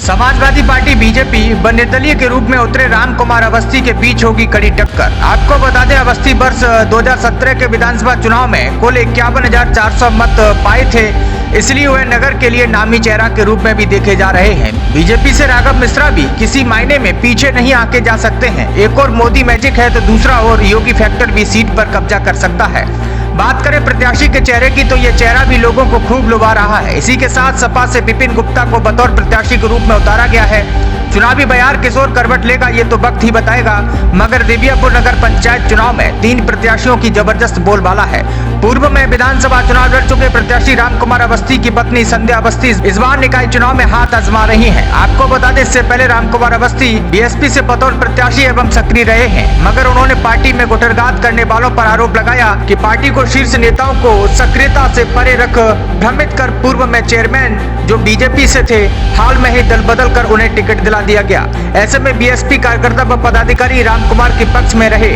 Samajwadi party BJP व निर्दलीय के रूप में उतरे राम कुमार अवस्थी के बीच होगी कड़ी टक्कर। आपको बता दें, अवस्थी वर्ष 2017 के विधानसभा चुनाव में कुल 51,400 मत पाए थे, इसलिए वे नगर के लिए नामी चेहरा के रूप में भी देखे जा रहे हैं। बीजेपी से राघव मिश्रा भी किसी मायने में पीछे नहीं आके जा सकते हैं। एक और मोदी मैजिक है तो दूसरा और योगी फैक्टर भी सीट पर कब्जा कर सकता है। बात करें प्रत्याशी के चेहरे की तो ये चेहरा भी लोगों को खूब लुभा रहा है। इसी के साथ सपा से विपिन गुप्ता को बतौर प्रत्याशी के रूप में उतारा गया है। चुनावी बयार किशोर करवट लेगा ये तो वक्त ही बताएगा, मगर देवियापुर नगर पंचायत चुनाव में 3 प्रत्याशियों की जबरदस्त बोलबाला है। पूर्व में विधानसभा चुनाव लड़ चुके प्रत्याशी राम कुमार अवस्थी की पत्नी संध्या अवस्थी इस बार निकाय चुनाव में हाथ आजमा रही हैं। आपको बता दें, इससे पहले राम कुमार अवस्थी बीएसपी से बतौर प्रत्याशी एवं सक्रिय रहे हैं, मगर उन्होंने पार्टी में गुटरगात करने वालों पर आरोप लगाया कि पार्टी को शीर्ष नेताओं को सक्रियता से परे रख भ्रमित कर पूर्व में चेयरमैन जो बीजेपी से थे, हाल में ही दल बदल कर उन्हें टिकट दिला दिया गया। ऐसे में बीएसपी कार्यकर्ता व पदाधिकारी राम कुमार के पक्ष में रहे,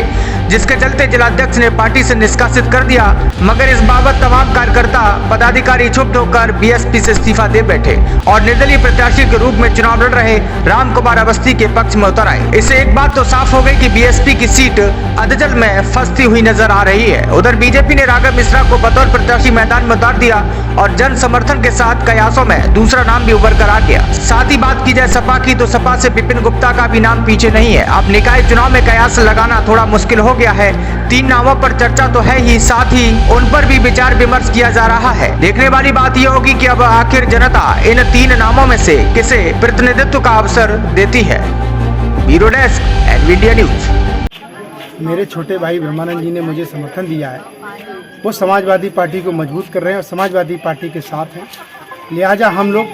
जिसके चलते जिलाध्यक्ष ने पार्टी से निष्कासित कर दिया, मगर इस बाबत तमाम कार्यकर्ता पदाधिकारी चुप होकर बीएसपी से इस्तीफा दे बैठे और निर्दलीय प्रत्याशी के रूप में चुनाव लड़ रहे राम कुमार अवस्थी के पक्ष में उतर आए। इससे एक बात तो साफ हो गई कि बीएसपी की सीट अधजल में फंसती हुई नजर आ रही है। उधर बीजेपी ने राघव मिश्रा को बतौर प्रत्याशी मैदान में उतार दिया और जन समर्थन के साथ कयासों में दूसरा नाम भी उभर कर आ गया। साथ ही बात की जाए सपा की तो सपा से विपिन गुप्ता का भी नाम पीछे नहीं है। अब निकाय चुनाव में कयास लगाना थोड़ा मुश्किल हो गया है। 3 नामों पर चर्चा तो है ही, साथ ही उन पर भी विचार विमर्श किया जा रहा है। देखने वाली बात यह होगी कि अब आखिर जनता इन 3 नामों में से किसे प्रतिनिधित्व का अवसर देती है। Bureau desk Nvidia news. मेरे छोटे भाई ब्रह्मानंद जी ने मुझे समर्थन दिया है, वो समाजवादी पार्टी को मजबूत कर रहे हैं और समाजवादी पार्टी के साथ हैं। लिहाजा हम लोग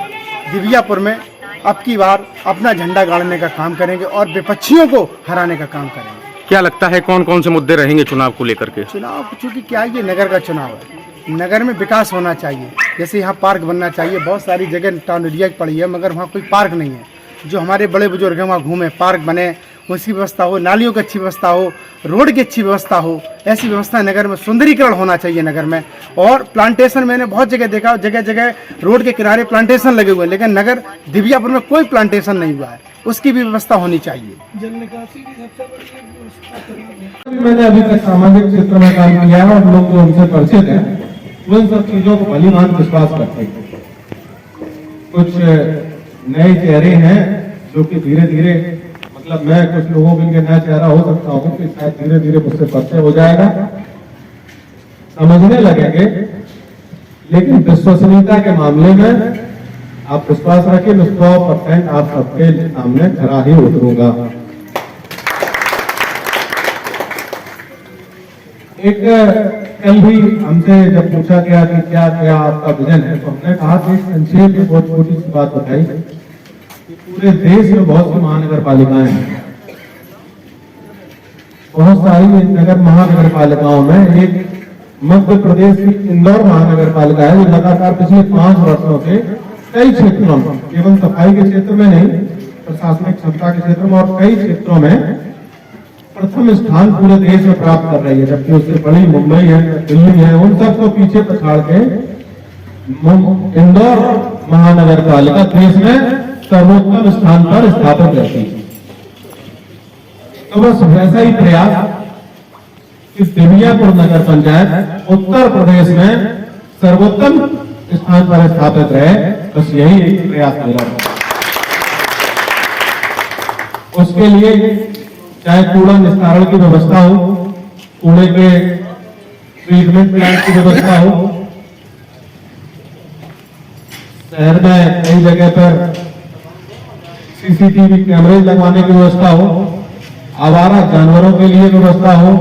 दिव्यापुर में अब की बार अपना झंडा गाड़ने का काम करेंगे और विपक्षियों को हराने का काम करेंगे। क्या लगता है कौन कौन से मुद्दे रहेंगे चुनाव को लेकर के? चुनाव चूँकि क्या ये नगर का चुनाव है, नगर में विकास होना चाहिए। जैसे यहाँ पार्क बनना चाहिए, बहुत सारी जगह टाउन एरिया पड़ी है मगर वहाँ कोई पार्क नहीं है। जो हमारे बड़े बुजुर्ग हैं वहाँ घूमें, पार्क बने, उसकी व्यवस्था हो, नालियों की अच्छी व्यवस्था हो, रोड की अच्छी व्यवस्था हो, ऐसी व्यवस्था नगर में सुंदरीकरण होना चाहिए नगर में। और प्लांटेशन मैंने बहुत जगह देखा, जगह जगह रोड के किनारे प्लांटेशन लगे हुए हैं, लेकिन नगर दिव्यापुर में कोई प्लांटेशन नहीं हुआ है, उसकी भी व्यवस्था होनी चाहिए। मैंने अभी तक सामाजिक क्षेत्र में काम किया है और लोग जो उनसे परिचित हैं वो इन सब चीजों को भलीभांति विश्वास करते हैं। कुछ नए चेहरे हैं जो कि धीरे धीरे, मतलब मैं कुछ लोगों के लिए नया चेहरा हो सकता हूँ कि शायद धीरे धीरे मुझसे परिचय हो जाएगा, समझने लगेंगे। लेकिन विश्वसनीयता के मामले में आप विश्वास रखें, 100% आप सबके सामने खरा ही उतरूंगा। एक कल भी हमसे जब पूछा गया कि क्या क्या आपका विजन है, तो हमने कहा कि संक्षेप में बहुत छोटी सी बात बताई कि पूरे देश में बहुत सी महानगर पालिकाएं हैं। बहुत सारी नगर महानगर पालिकाओं में एक मध्य प्रदेश की इंदौर महानगर पालिका है जो लगातार पिछले 5 वर्षों से कई क्षेत्रों में, केवल सफाई के क्षेत्र में नहीं, प्रशासनिक क्षमता के क्षेत्र में और कई क्षेत्रों में प्रथम स्थान पूरे देश में प्राप्त कर रही है। जबकि उससे बड़ी मुंबई है, दिल्ली है, उन सबको पीछे पछाड़ के इंदौर महानगर पालिका देश में सर्वोत्तम स्थान पर स्थापित रहती है। तो बस वैसा ही प्रयास इस दिव्यापुर नगर पंचायत उत्तर प्रदेश में सर्वोत्तम स्थान पर स्थापित रहे, बस यही एक प्रयास मेरा है। उसके लिए चाहे कूड़ा निस्तारण की व्यवस्था हो, कूड़े के ट्रीटमेंट प्लांट की व्यवस्था हो, शहर में कई जगह पर सीसीटीवी कैमरे लगवाने की व्यवस्था हो, आवारा जानवरों के लिए व्यवस्था हो,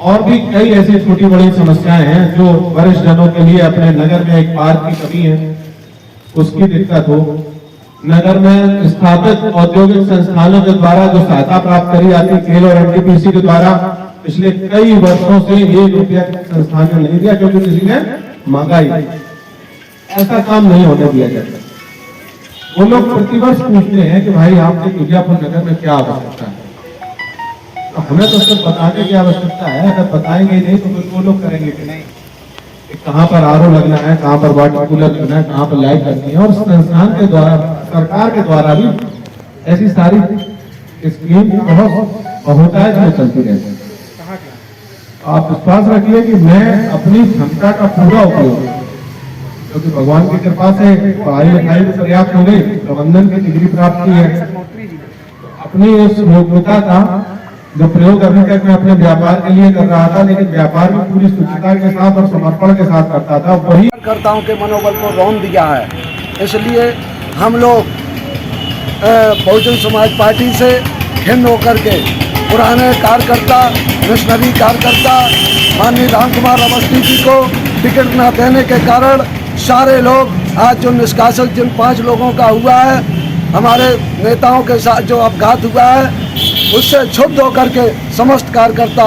और भी कई ऐसी छोटी बड़ी समस्याएं हैं जो वरिष्ठ जनों के लिए अपने नगर में एक पार्क की कमी है, उसकी दिक्कत हो, नगर में स्थापित औद्योगिक संस्थानों के द्वारा जो सहायता प्राप्त करी जाती है खेल और एनटीपीसी के द्वारा, पिछले कई वर्षों से 1 रुपया संस्थान ने नहीं दिया क्योंकि किसी ने मांगा ही, ऐसा काम नहीं होने दिया जाता। वो लोग प्रतिवर्ष पूछते हैं कि भाई आपके दिव्यापुर नगर में क्या आवश्यकता है, तो हमें तो सिर्फ बताने की आवश्यकता है। अगर बताएंगे नहीं तो फिर वो लोग करेंगे कि नहीं, कहाँ पर आरओ लगना है, कहाँ पर वाटर कूलर लगना है, कहाँ पर लाइट लगनी है, और संस्थान के द्वारा सरकार के द्वारा भी ऐसी सारी स्कीम बहुत बहुतायत में चलती रहती है। आप विश्वास रखिए कि मैं अपनी क्षमता का पूरा उपयोग, क्योंकि भगवान की कृपा से पढ़ाई लिखाई भी पर्याप्त हो गई, प्रबंधन की डिग्री प्राप्त की है, अपनी उस योग्यता का जो प्रयोग अभी तक मैं अपने व्यापार के लिए कर रहा था, लेकिन व्यापार में पूरी शुचिता के साथ और समर्पण के साथ करता था, वही कार्यकर्ताओं के मनोबल को रौंद दिया है। इसलिए हम लोग बहुजन समाज पार्टी से खिन्न होकर के पुराने कार्यकर्ता, मिशनरी कार्यकर्ता माननीय राम कुमार अवस्थी जी को टिकट न देने के कारण सारे लोग आज जो निष्कासन जिन 5 लोगों का हुआ है, हमारे नेताओं के साथ जो अपघात हुआ है, उससे क्षुब्ध होकर के समस्त कार्यकर्ता,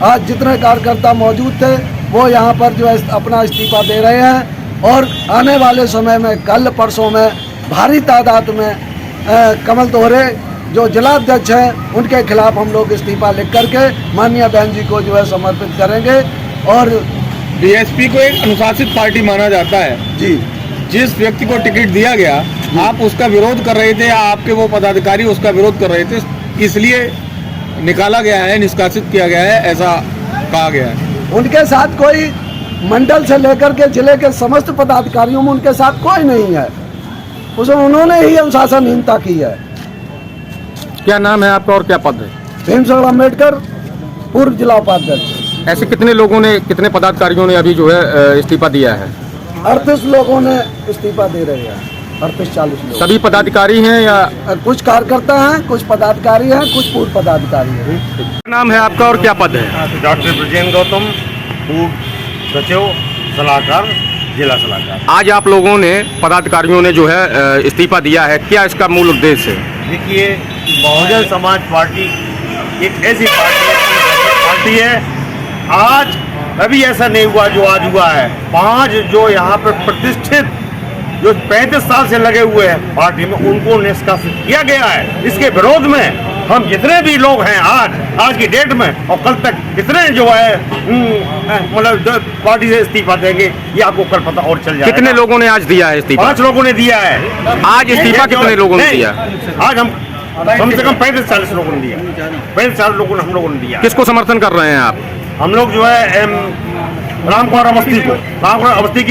आज जितने कार्यकर्ता मौजूद थे वो यहाँ पर जो है अपना इस्तीफा दे रहे हैं। और आने वाले समय में कल परसों में भारी तादाद में कमल दोहरे जो जिलाध्यक्ष हैं उनके खिलाफ हम लोग इस्तीफा लिख करके माननीय बहन जी को जो है समर्पित करेंगे। और बीएसपी को एक अनुशासित पार्टी माना जाता है जी, जिस व्यक्ति को टिकट दिया गया आप उसका विरोध कर रहे थे या आपके वो पदाधिकारी उसका विरोध कर रहे थे, इसलिए निकाला गया है, निष्कासित किया गया है, ऐसा कहा गया है। उनके साथ कोई मंडल से लेकर के जिले के समस्त पदाधिकारियों में उनके साथ कोई नहीं है, उसमें उन्होंने ही अनुशासनहीनता की है। क्या नाम है आपका और क्या पद है? भीमसेन अम्बेडकर, पूर्व जिला उपाध्यक्ष। ऐसे कितने लोगों ने, कितने पदाधिकारियों ने अभी जो है इस्तीफा दिया है? 38 लोगों ने इस्तीफा दे रहे हैं, 38-40 लोग। सभी पदाधिकारी हैं या कुछ कार्यकर्ता हैं, कुछ पदाधिकारी हैं, कुछ पूर्व पदाधिकारी हैं। क्या नाम है आपका और क्या पद है? डॉक्टर ब्रजेंद्र गौतम, पूर्व सचिव सलाहकार, जिला सलाहकार। आज आप लोगों ने, पदाधिकारियों ने जो है इस्तीफा दिया है, क्या इसका मूल उद्देश्य है? देखिए, बहुजन समाज पार्टी एक ऐसी पार्टी है, आज कभी ऐसा नहीं हुआ जो आज हुआ है। 5 जो यहाँ पर प्रतिष्ठित जो 35 साल से लगे हुए हैं पार्टी में, उनको निष्कासित किया गया है। इसके विरोध में हम जितने भी लोग हैं आज की डेट में और कल तक कितने जो है मतलब पार्टी से इस्तीफा देंगे, ये आपको कल पता और चल जाएगा। कितने लोगों ने आज दिया है इस्तीफा? 5 लोगों ने दिया है। आज इस्तीफा कितने लोगों ने दिया? आज हम कम से कम 35-40 लोगों ने दिया, 35-40 लोगों ने हम लोगों ने दिया। किसको समर्थन कर रहे हैं आप? हम लोग जो है राम कुमार अवस्थी को, राम कुमार अवस्थी की